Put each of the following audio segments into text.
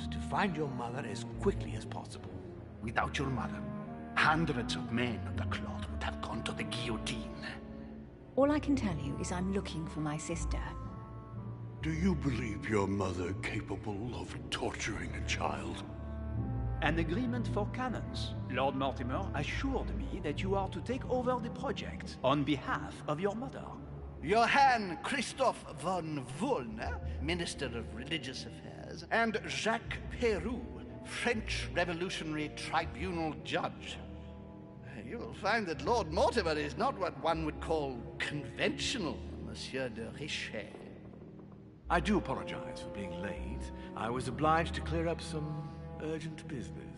to find your mother as quickly as possible. Without your mother, hundreds of men of the cloth would have gone to the guillotine. All I can tell you is I'm looking for my sister. Do you believe your mother capable of torturing a child? An agreement for cannons. Lord Mortimer assured me that you are to take over the project on behalf of your mother. Johann Christoph von Wollner, Minister of Religious Affairs, and Jacques Peroux, French Revolutionary Tribunal Judge. You will find that Lord Mortimer is not what one would call conventional, Monsieur de Richet. I do apologize for being late. I was obliged to clear up some urgent business.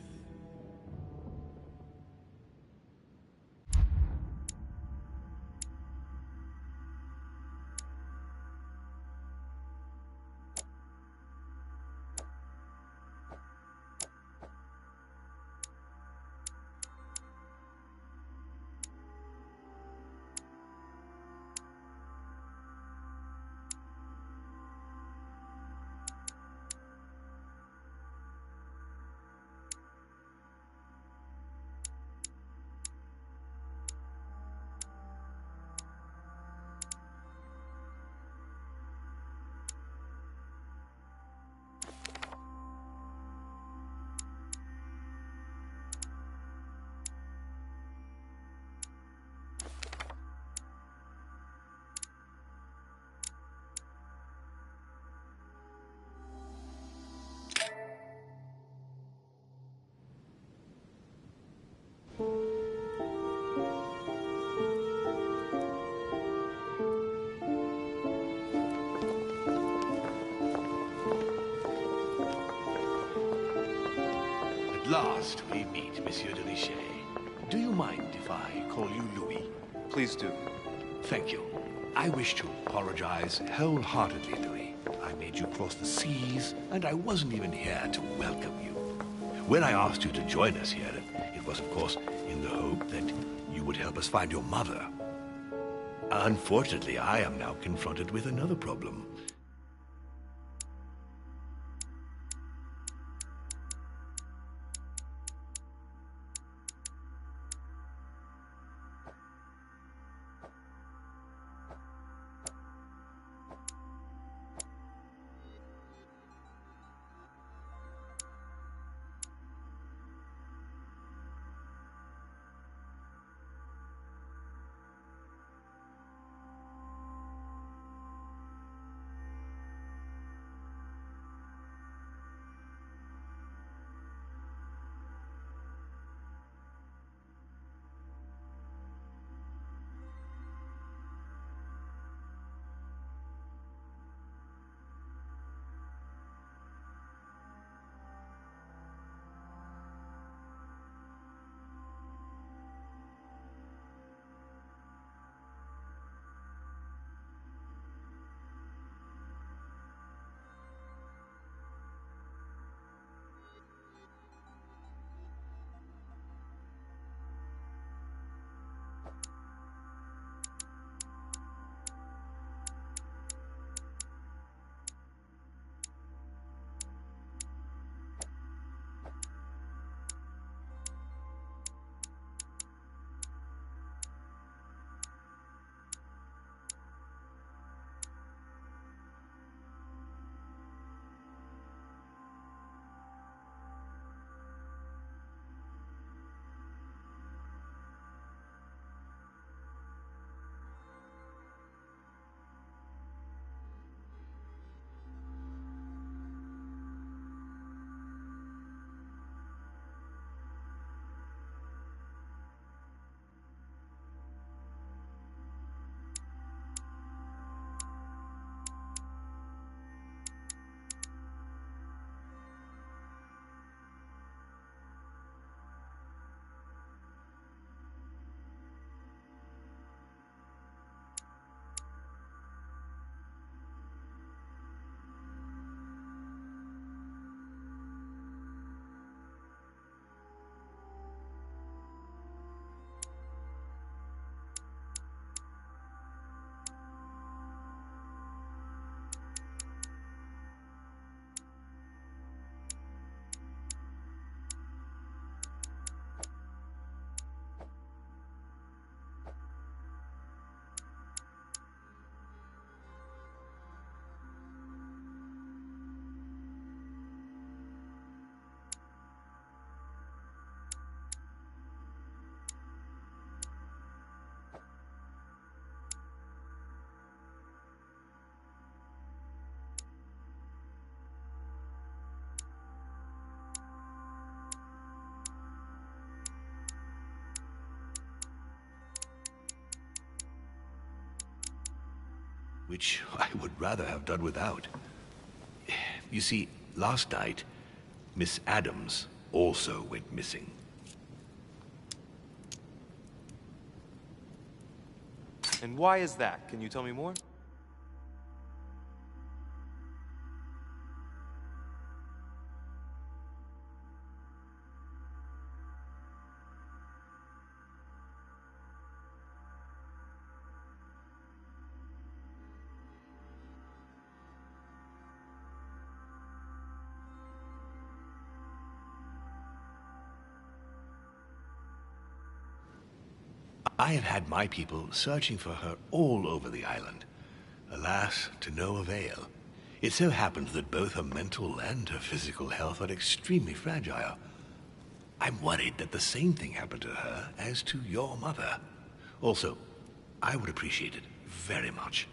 At last we meet, Monsieur de Richet. Do you mind if I call you Louis? Please do. Thank you. I wish to apologize wholeheartedly, Louis. I made you cross the seas, and I wasn't even here to welcome you. When I asked you to join us here, it was, of course, in the hope that you would help us find your mother. Unfortunately, I am now confronted with another problem. which I would rather have done without. You see, last night, Miss Adams also went missing. And why is that? Can you tell me more? I have had my people searching for her all over the island. Alas, to no avail. It so happens that both her mental and her physical health are extremely fragile. I'm worried that the same thing happened to her as to your mother. Also, I would appreciate it very much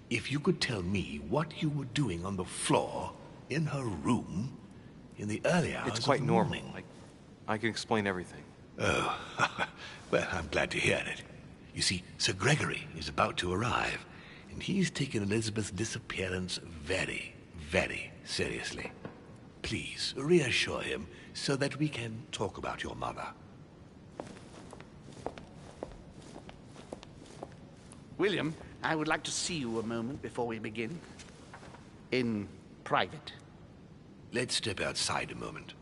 if you could tell me what you were doing on the floor in her room in the early hours It's quite of the normal. morning. I can explain everything. Oh, well, I'm glad to hear it. You see, Sir Gregory is about to arrive, and he's taken Elizabeth's disappearance very, very seriously. Please, reassure him so that we can talk about your mother. William, I would like to see you a moment before we begin. In private. Let's step outside a moment.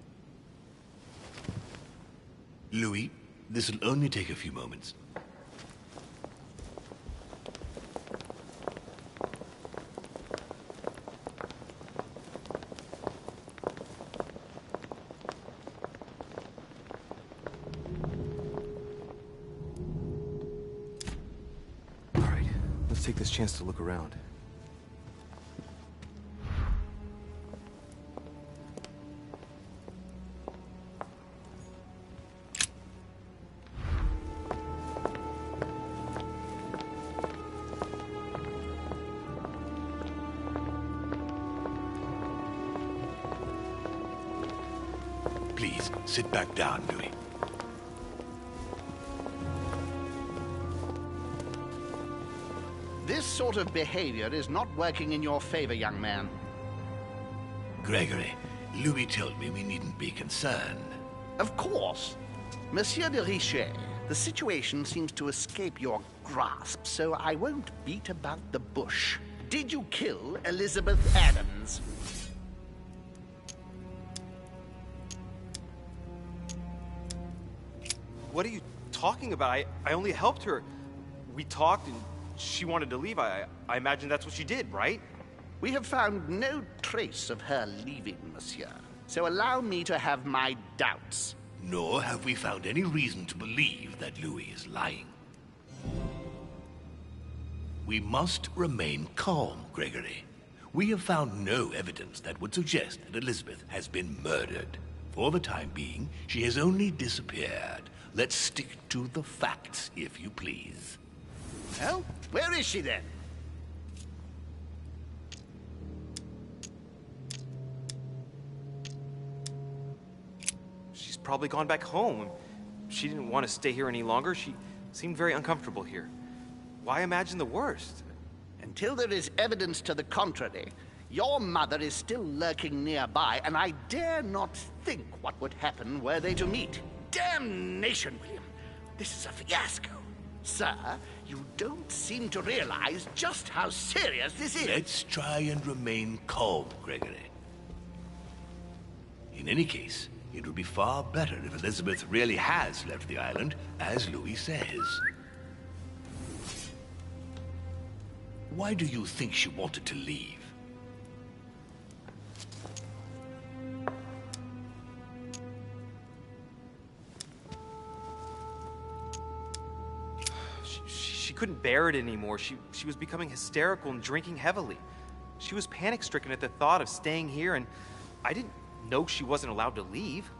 Louis, this will only take a few moments. All right, let's take this chance to look around. Please, sit back down, Louis. This sort of behavior is not working in your favor, young man. Gregory, Louis told me we needn't be concerned. Of course. Monsieur de Richet, the situation seems to escape your grasp, so I won't beat about the bush. Did you kill Elizabeth Adams? What are you talking about? I only helped her. We talked and she wanted to leave. I imagine that's what she did, right? We have found no trace of her leaving, monsieur. So allow me to have my doubts. Nor have we found any reason to believe that Louis is lying. We must remain calm, Gregory. We have found no evidence that would suggest that Elizabeth has been murdered. For the time being, she has only disappeared. Let's stick to the facts, if you please. Well, where is she then? She's probably gone back home. She didn't want to stay here any longer. She seemed very uncomfortable here. Why imagine the worst? Until there is evidence to the contrary, your mother is still lurking nearby, and I dare not think what would happen were they to meet. Damnation, William! This is a fiasco. Sir, you don't seem to realize just how serious this is. Let's try and remain calm, Gregory. In any case, it would be far better if Elizabeth really has left the island, as Louis says. Why do you think she wanted to leave? She couldn't bear it anymore. She was becoming hysterical and drinking heavily. She was panic-stricken at the thought of staying here, and I didn't know she wasn't allowed to leave.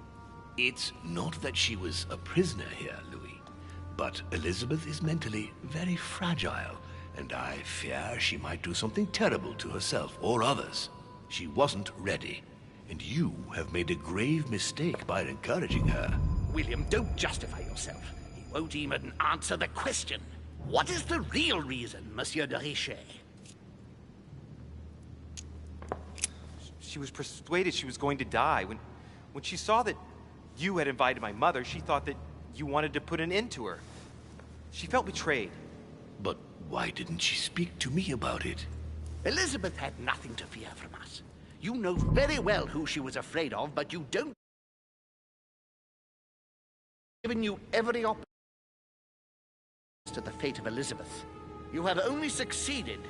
It's not that she was a prisoner here, Louis, but Elizabeth is mentally very fragile, and I fear she might do something terrible to herself or others. She wasn't ready, and you have made a grave mistake by encouraging her. William, don't justify yourself. He won't even answer the question. What is the real reason, Monsieur de Richet? She was persuaded she was going to die. When she saw that you had invited my mother, she thought that you wanted to put an end to her. She felt betrayed. But why didn't she speak to me about it? Elizabeth had nothing to fear from us. You know very well who she was afraid of, but you don't. Given you every opportunity to the fate of Elizabeth. You have only succeeded